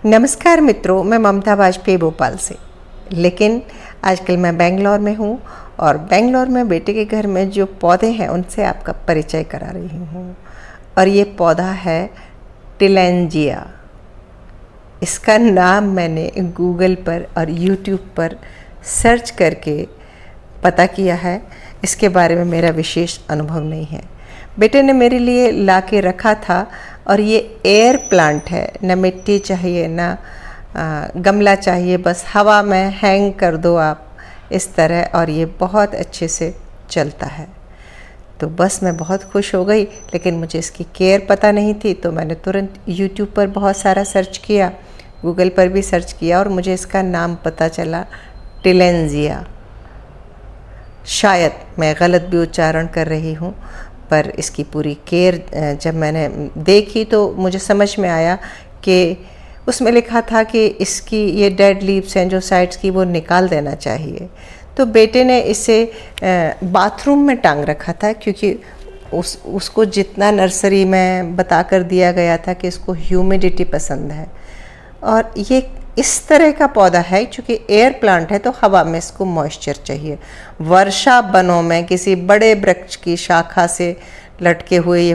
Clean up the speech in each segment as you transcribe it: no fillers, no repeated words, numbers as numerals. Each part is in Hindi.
नमस्कार मित्रों, मैं ममता वाजपेयी भोपाल से। लेकिन आजकल मैं बेंगलोर में हूँ और बेंगलोर में बेटे के घर में जो पौधे हैं उनसे आपका परिचय करा रही हूँ। और ये पौधा है टिलेंजिया। इसका नाम मैंने गूगल पर और यूट्यूब पर सर्च करके पता किया है। इसके बारे में मेरा विशेष अनुभव नहीं है। बेटे ने मेरे लिए ला के रखा था और ये एयर प्लांट है, ना मिट्टी चाहिए ना गमला चाहिए, बस हवा में हैंग कर दो आप इस तरह, और ये बहुत अच्छे से चलता है। तो बस मैं बहुत खुश हो गई, लेकिन मुझे इसकी केयर पता नहीं थी, तो मैंने तुरंत यूट्यूब पर बहुत सारा सर्च किया, गूगल पर भी सर्च किया और मुझे इसका नाम पता चला टिलेंजिया। शायद मैं गलत भी उच्चारण कर रही हूँ, पर इसकी पूरी केयर जब मैंने देखी तो मुझे समझ में आया कि उसमें लिखा था कि इसकी ये डेड लीव्स हैं जो साइड्स की, वो निकाल देना चाहिए। तो बेटे ने इसे बाथरूम में टांग रखा था, क्योंकि उसको जितना नर्सरी में बता कर दिया गया था कि इसको ह्यूमिडिटी पसंद है। और ये इस तरह का पौधा है, क्योंकि एयर प्लांट है तो हवा में इसको मॉइस्चर चाहिए। वर्षा वनों में किसी बड़े वृक्ष की शाखा से लटके हुए ये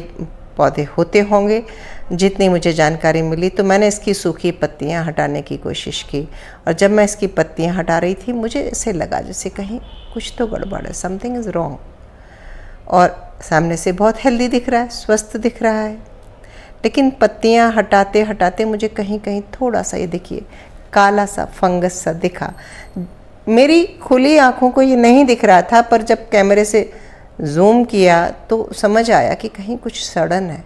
पौधे होते होंगे, जितनी मुझे जानकारी मिली। तो मैंने इसकी सूखी पत्तियां हटाने की कोशिश की, और जब मैं इसकी पत्तियां हटा रही थी मुझे ऐसे लगा जैसे कहीं कुछ तो गड़बड़ है, समथिंग इज़ रॉन्ग। और सामने से बहुत हेल्दी दिख रहा है, स्वस्थ दिख रहा है, लेकिन पत्तियां हटाते हटाते मुझे कहीं कहीं थोड़ा सा, ये देखिए, काला सा फंगस सा दिखा। मेरी खुली आंखों को ये नहीं दिख रहा था, पर जब कैमरे से जूम किया तो समझ आया कि कहीं कुछ सड़न है।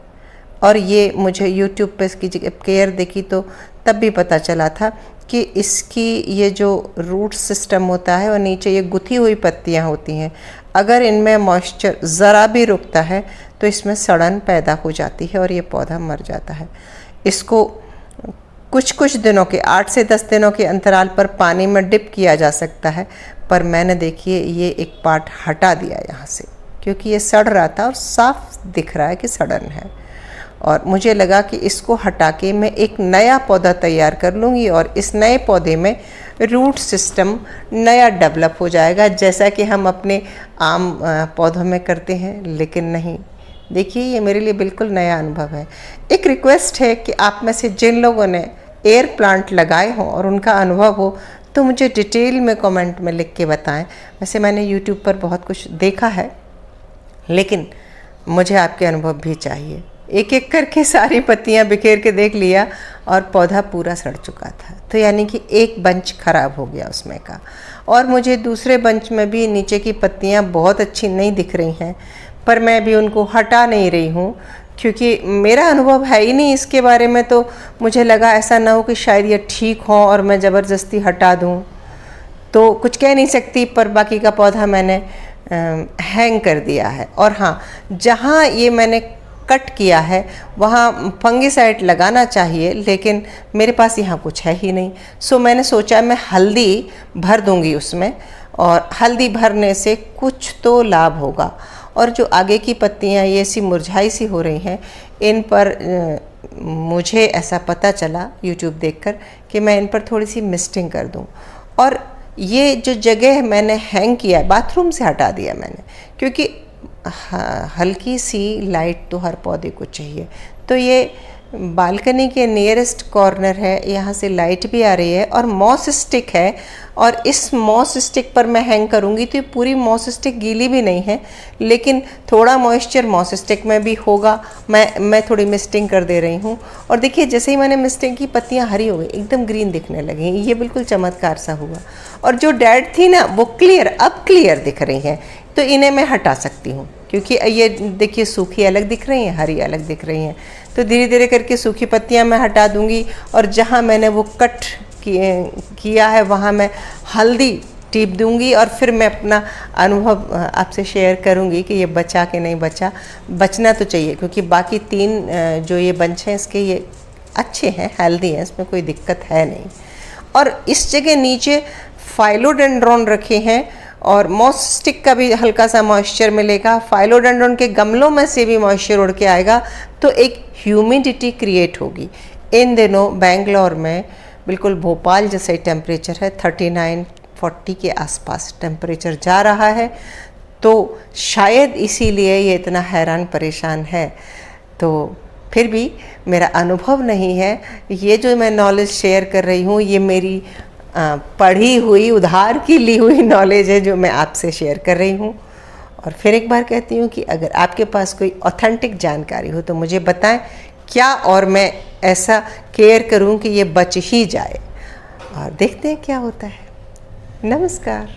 और ये मुझे यूट्यूब पे इसकी केयर देखी तो तब भी पता चला था कि इसकी ये जो रूट सिस्टम होता है और नीचे ये गुथी हुई पत्तियां होती हैं, अगर इनमें मॉइस्चर ज़रा भी रुकता है तो इसमें सड़न पैदा हो जाती है और ये पौधा मर जाता है। इसको कुछ दिनों के 8 से 10 दिनों के अंतराल पर पानी में डिप किया जा सकता है, पर मैंने देखिए ये एक पार्ट हटा दिया यहाँ से, क्योंकि ये सड़ रहा था और साफ दिख रहा है कि सड़न है। और मुझे लगा कि इसको हटा के मैं एक नया पौधा तैयार कर लूँगी और इस नए पौधे में रूट सिस्टम नया डेवलप हो जाएगा, जैसा कि हम अपने आम पौधों में करते हैं। लेकिन नहीं, देखिए ये मेरे लिए बिल्कुल नया अनुभव है। एक रिक्वेस्ट है कि आप में से जिन लोगों ने एयर प्लांट लगाए हों और उनका अनुभव हो, तो मुझे डिटेल में कमेंट में लिख के बताएं। वैसे मैंने यूट्यूब पर बहुत कुछ देखा है, लेकिन मुझे आपके अनुभव भी चाहिए। एक एक करके सारी पत्तियां बिखेर के देख लिया और पौधा पूरा सड़ चुका था, तो यानी कि एक बंच खराब हो गया उसमें का। और मुझे दूसरे बंच में भी नीचे की पत्तियां बहुत अच्छी नहीं दिख रही हैं, पर मैं भी उनको हटा नहीं रही हूँ, क्योंकि मेरा अनुभव है ही नहीं इसके बारे में। तो मुझे लगा ऐसा ना हो कि शायद ये ठीक हो और मैं ज़बरदस्ती हटा दूँ, तो कुछ कह नहीं सकती। पर बाकी का पौधा मैंने हैंग कर दिया है। और हाँ, जहाँ ये मैंने कट किया है वहाँ फंगिसाइड लगाना चाहिए, लेकिन मेरे पास यहाँ कुछ है ही नहीं। सो मैंने सोचा मैं हल्दी भर दूँगी उसमें, और हल्दी भरने से कुछ तो लाभ होगा। और जो आगे की पत्तियाँ ये सी मुरझाई सी हो रही हैं, इन पर मुझे ऐसा पता चला यूट्यूब देखकर कि मैं इन पर थोड़ी सी मिस्टिंग कर दूँ। और ये जो जगह मैंने हैंग किया, बाथरूम से हटा दिया मैंने, क्योंकि हल्की सी लाइट तो हर पौधे को चाहिए। तो ये बालकनी के नियरेस्ट कॉर्नर है, यहाँ से लाइट भी आ रही है और मॉस स्टिक है, और इस मॉस स्टिक पर मैं हैंग करूँगी तो ये पूरी मॉस स्टिक गीली भी नहीं है, लेकिन थोड़ा मॉइस्चर मॉस स्टिक में भी होगा। मैं थोड़ी मिस्टिंग कर दे रही हूँ। और देखिए, जैसे ही मैंने मिस्टिंग की, पत्तियाँ हरी हो गई, एकदम ग्रीन दिखने लगी। ये बिल्कुल चमत्कार सा हुआ। और जो डेड थी ना, वो अब क्लियर दिख रही हैं। तो इन्हें मैं हटा सकती हूँ, क्योंकि ये देखिए सूखी अलग दिख रही हैं, हरी अलग दिख रही हैं। तो धीरे धीरे करके सूखी पत्तियाँ मैं हटा दूँगी, और जहाँ मैंने वो कट किया है वहाँ मैं हल्दी टीप दूँगी, और फिर मैं अपना अनुभव आपसे शेयर करूँगी कि ये बचा कि नहीं बचा। बचना तो चाहिए, क्योंकि बाकी 3 जो ये बंच हैं इसके, ये अच्छे हैं, हेल्दी हैं, इसमें कोई दिक्कत है नहीं। और इस जगह नीचे फाइलोडेंड्रॉन रखे हैं, और मॉस स्टिक का भी हल्का सा मॉइस्चर मिलेगा। फाइलोडेंड्रॉन के गमलों में से भी मॉइस्चर उड़ के आएगा, तो एक ह्यूमिडिटी क्रिएट होगी। इन दिनों बेंगलोर में बिल्कुल भोपाल जैसे टेम्परेचर है, 39-40 के आसपास टेम्परेचर जा रहा है। तो शायद इसीलिए ये इतना हैरान परेशान है। तो फिर भी मेरा अनुभव नहीं है, ये जो मैं नॉलेज शेयर कर रही हूँ ये मेरी पढ़ी हुई, उधार की ली हुई नॉलेज है जो मैं आपसे शेयर कर रही हूँ। और फिर एक बार कहती हूँ कि अगर आपके पास कोई ऑथेंटिक जानकारी हो तो मुझे बताएं क्या, और मैं ऐसा केयर करूँ कि ये बच ही जाए, और देखते हैं क्या होता है। नमस्कार।